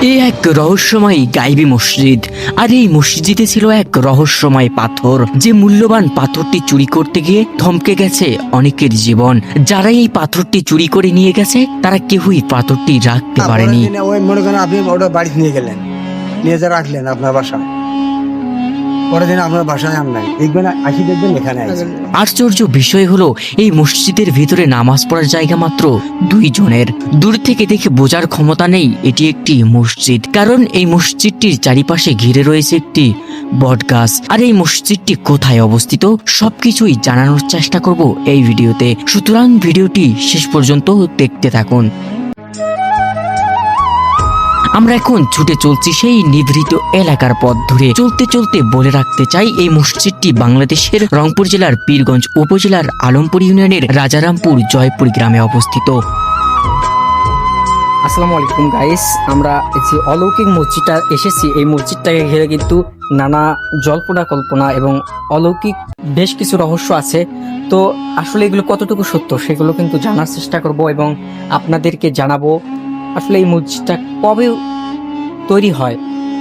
এই এক রহস্যময় গাইবী মসজিদ। আর এই মসজিদে ছিল এক রহস্যময় পাথর, যে মূল্যবান পাথরটি চুরি করতে গিয়ে থমকে গেছে অনেকের জীবন। যারা এই পাথরটি চুরি করে নিয়ে গেছে তারা কেউই পাথরটি রাখতে পারেনি। ওই মনে করেন আপনি ওটা বাড়িতে নিয়ে গেলেন, নিয়ে যা রাখলেন আপনার বাসায়, পরের দিন আপনার বাসায় আর নাই, দেখবেন আসি দেখবেন এখানে আছে। আশ্চর্য বিষয় হলো এই মসজিদের ভিতরে নামাজ পড়ার জায়গা মাত্র 2 জনের। দূর থেকে দেখে বোঝার ক্ষমতা নেই এটি একটি মসজিদ, কারণ এই মসজিদটির চারিপাশে ঘিরে রয়েছে একটি বটগাছ। আর এই মসজিদটি কোথায় অবস্থিত সবকিছুই জানানোর চেষ্টা করব এই ভিডিওতে, সুতরাং ভিডিওটি শেষ পর্যন্ত দেখতে থাকুন। আমরা এখন ছুটে চলছি সেই নিভৃত এলাকার পথ ধরে। চলতে চলতে বলে রাখতে চাই, এই মসজিদটি বাংলাদেশের রংপুর জেলার পীরগঞ্জ উপজেলার আলমপুর ইউনিয়নের রাজারামপুর জয়পুর গ্রামে অবস্থিত। আসসালামু আলাইকুম গাইস, আমরা যে অলৌকিক মসজিদটা এসেছি, এই মসজিদটাকে ঘিরে কিন্তু নানা জল্পনা কল্পনা এবং অলৌকিক বেশ কিছু রহস্য আছে। তো আসলে এগুলো কতটুকু সত্য সেগুলো কিন্তু জানার চেষ্টা করব এবং আপনাদেরকে জানাবো আসলে এই মসজিদটা কবে তৈরি হয়,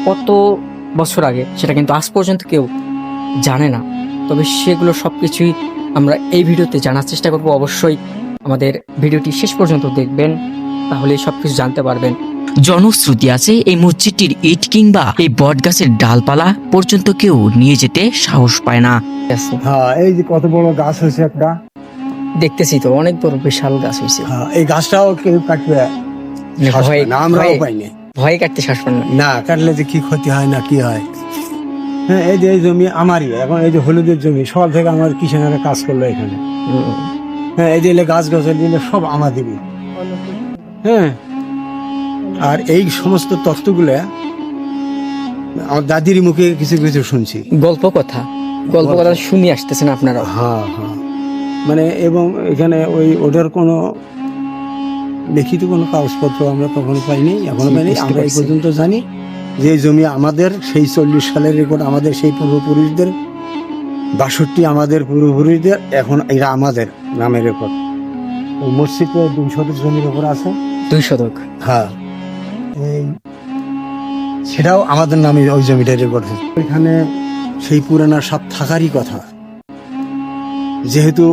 কত বছর আগে, সেটা কিন্তু আজ পর্যন্ত কেউ জানে না। তবে সেগুলো সবকিছুই আমরা এই ভিডিওতে জানার চেষ্টা করব। অবশ্যই আমাদের ভিডিওটি শেষ পর্যন্ত দেখবেন, তাহলে সবকিছু জানতে পারবেন। জনশ্রুতি আছে এই মসজিদটির ইট কিংবা এই বট গাছের ডালপালা পর্যন্ত কেউ নিয়ে যেতে সাহস পায় না। হ্যাঁ, এই যে কত বড় গাছ হয়েছে একটা, দেখতেছি তো অনেক বড় বিশাল গাছ হয়েছে। হ্যাঁ, এই গাছটাও কেউ কাটবে শ্বাস পায় না, আমরাও পাইনি। ভয়ে কাটতে শ্বাস পান না, কাটলে যে কি ক্ষতি হয় না কি হয়। হ্যাঁ, এই যে এই জমি আমারই, এখন এই যে হলুদের জমি সকাল থেকে আমার কিষানেরা কাজ করলো এখানে। হ্যাঁ, এই যে গাছ গাছের দিলে সব আমাদেরই। হ্যাঁ, আর এই সমস্ত তত্ত্বগুলো আমার দাদির মুখে কিছু কিছু শুনছি, গল্প কথা শুনি আসতেছেন আপনারা। হ্যাঁ হ্যাঁ, মানে এবং এখানে ওটার কোনো লিখিত কোনো কাগজপত্র আমরা কখনো পাইনি, এখনো পাইনি। আমরা এই পর্যন্ত জানি যে এই জমি আমাদের, সেই 40 সালের রেকর্ড আমাদের, সেই পূর্বপুরুষদের 62 আমাদের পূর্বপুরুষদের, এখন এরা আমাদের নামের রেকর্ড। ওই মসজিদে 2 শতক জমির উপর আছে। 2 শতক? হ্যাঁ, এই সেটাও আমাদের নামে ওই জমিটার রেকর্ড। এখানে সেই পুরানা সাপ থাকারই কথা, যেহেতু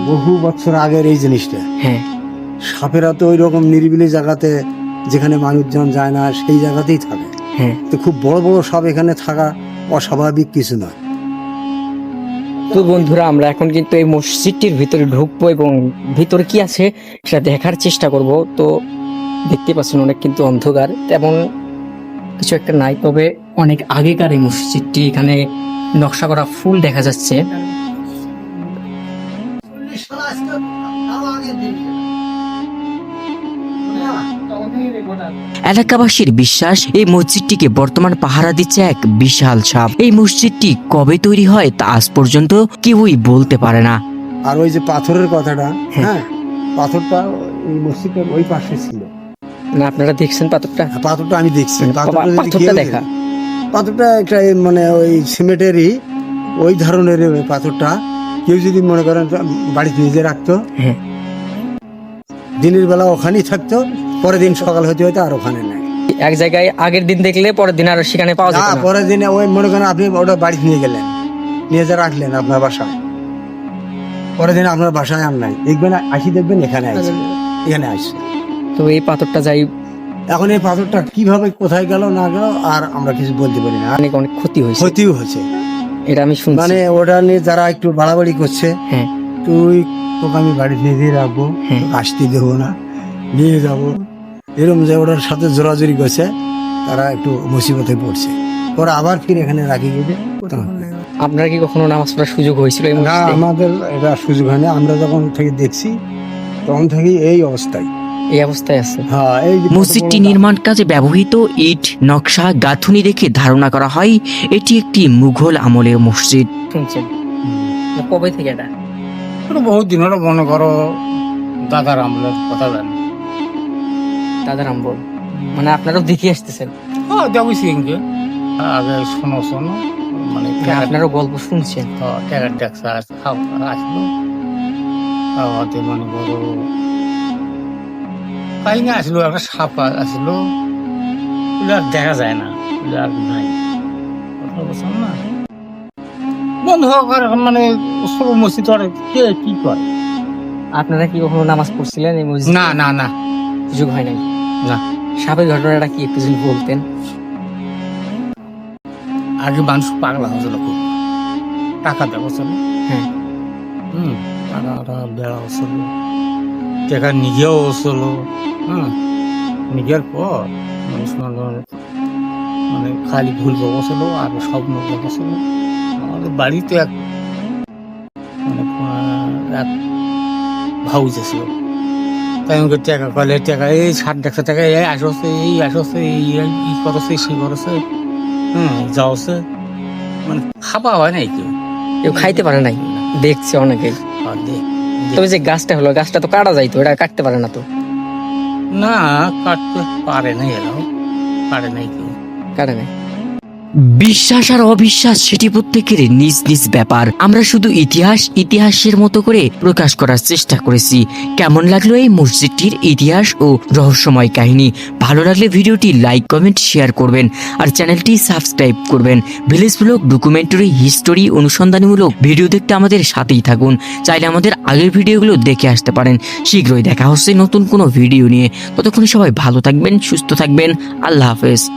বহু বছর আগের এই জিনিসটা। হ্যাঁ, সাপেরা তো ওই রকম নিরিবিলি জায়গাতে, যেখানে মানুষজন যায় না, সেই জায়গাতেই থাকে। হ্যাঁ, তো খুব বড় বড় সাপ এখানে থাকা অস্বাভাবিক কিছু নয়। তো বন্ধুরা, আমরা এখন কিন্তু এই মসজিদটির ভিতরে ঢুকবো এবং ভিতরে কি আছে সেটা দেখার চেষ্টা করব। তো দেখতে পাচ্ছেন অনেক কিন্তু অন্ধকার, তেমন কিছু একটা নাই। তবে অনেক আগেকার এই মসজিদটি, এখানে নকশা করা ফুল দেখা যাচ্ছে। এলাকাবাসীর বিশ্বাস, এই মসজিদটিকে বর্তমান পাহারা দিচ্ছে এক বিশাল সাপ। এই মসজিদটি কবে তৈরি হয় তা আজ পর্যন্ত কেউই বলতে পারে না। আর ওই যে পাথরের কথাটা, হ্যাঁ, পাথরটা এই মসজিদের ওই পাশে ছিল না, আপনারা দেখছেন পাথরটা? পাথরটা আমি দেখছি। পাথরটা দেখা, পাথরটা একটা মানে ওই সিমেন্টেরই ওই ধরনের পাথরটা। কেউ যদি মনে করেন বাড়িতে নিজে রাখতো, হ্যাঁ, দিনের বেলা ওখানেই থাকতো, পরের দিন সকাল হতে হতে আর ওখানে নাই। এক জায়গায় আগের দিন দেখলে পরের দিন আর সেখানে পাওয়া যেত না। পরের দিনে ওই মনে করেন আপনি ওটা বাড়িতে নিয়ে গেলেন, নিয়ে যা রাখলেন আপনার বাসায়, পরের দিন আপনার বাসায় আর নাই, দেখবেন আসি দেখবেন এখানে আছে, এখানে আসছে। তো এই পাথরটা যাই, এখন এই পাথরটা কিভাবে কোথায় গেল না গেল আর আমরা কিছু বলতে পারি না। অনেক অনেক ক্ষতি হয়েছে, ক্ষতিও হচ্ছে, এটা আমি শুনছি। মানে ওটা নিয়ে যারা একটু বাড়াবাড়ি করছে, হ্যাঁ, তুই তোকে আমি বাড়িতে নিয়ে দিয়ে রাখবো, হ্যাঁ, আসতে দেবো না, নিয়ে যাবো, এরকম যে ওটার সাথে জোরাজুরি করছে, তারা একটু মুসিবতে পড়ছে। পরে আবার ফিরে এখানে রাখি গিয়ে। আপনার কি কখনো নামাজ পড়ার সুযোগ হয়েছিল এই না, মসজিদে? আমাদের এটা সুযোগ হয়নি। আমরা যখন থেকে দেখছি তখন থেকেই এই অবস্থায়। এই অবস্থায় আছে। হ্যাঁ, এই যে মসজিদটি নির্মাণ কাজে ব্যবহৃত ইট, নকশা, গাঁথুনি দেখে ধারণা করা হয় এটি একটি মুঘল আমলের মসজিদ। শুনছেন কবে থেকে এটা? বহুত দিন হলো, মনে করো দাদার আমলের কথা জানি। দাদার আমল, মানে আপনারাও দেখে আসতেছেন? হ্যাঁ, দেখছি আগে শোনো শোনো, মানে আপনারও গল্প শুনছেন? ট্যাগার ট্যাক্সা আসলো, আমাদের মনে করো কাহিনী আসলো, একটা সাপ আসলো, ওগুলো আর দেখা যায় না, ওগুলো আর নাই। কথা বলছেন না, বন্ধ হওয়ার মানে সব মসজিদ আর কে কি করে? আপনারা কি কখনো নামাজ পড়ছিলেন এই মসজিদে? না না না সুযোগ হয় নাই? না। সাপের ঘটনাটা কি একটু যদি বলতেন? আগে মানুষ পাগলা হয়েছিল খুব, টাকা দেওয়া ছিল, হ্যাঁ। টাকা বেড়া হচ্ছিল, টাকা নিজেও হচ্ছিল। নিজের পর মানুষ মানে খালি ভুল বসছিল আর স্বপ্ন বসছিল। আমাদের বাড়িতে এক মানে এক ভাউজ ছিল, তাই আমাকে টাকা কলে টাকা এই 60 টাকা এই আসছে, এই আসছে, এই করছে, সেই করছে, যাওছে, মানে খাওয়া হয় নাই কেউ, কেউ খাইতে পারে নাই, দেখছে অনেকেই। আর দে- তবে যে গাছটা হলো, গাছটা তো কাটা যাইতো, এটা কাটতে পারে না তো? না কাটতে পারে নাই, এরাও পারে নাই কেউ। কাটে নাই। বিশ্বাস আর অবিশ্বাস সেটি প্রত্যেকের নিজ নিজ ব্যাপার। আমরা শুধু ইতিহাসের মতো করে প্রকাশ করার চেষ্টা করেছি। কেমন লাগলো এই মসজিদটির ইতিহাস ও রহস্যময় কাহিনী? ভালো লাগলে ভিডিওটি লাইক, কমেন্ট, শেয়ার করবেন আর চ্যানেলটি সাবস্ক্রাইব করবেন। ভিলেজ ব্লগ, ডকুমেন্টারি, হিস্টোরি, অনুসন্ধানমূলক ভিডিও দেখতে আমাদের সাথেই থাকুন। চাইলে আমাদের আগের ভিডিওগুলো দেখে আসতে পারেন। শীঘ্রই দেখা হচ্ছে নতুন কোনো ভিডিও নিয়ে। ততক্ষণে সবাই ভালো থাকবেন, সুস্থ থাকবেন। আল্লাহ হাফেজ।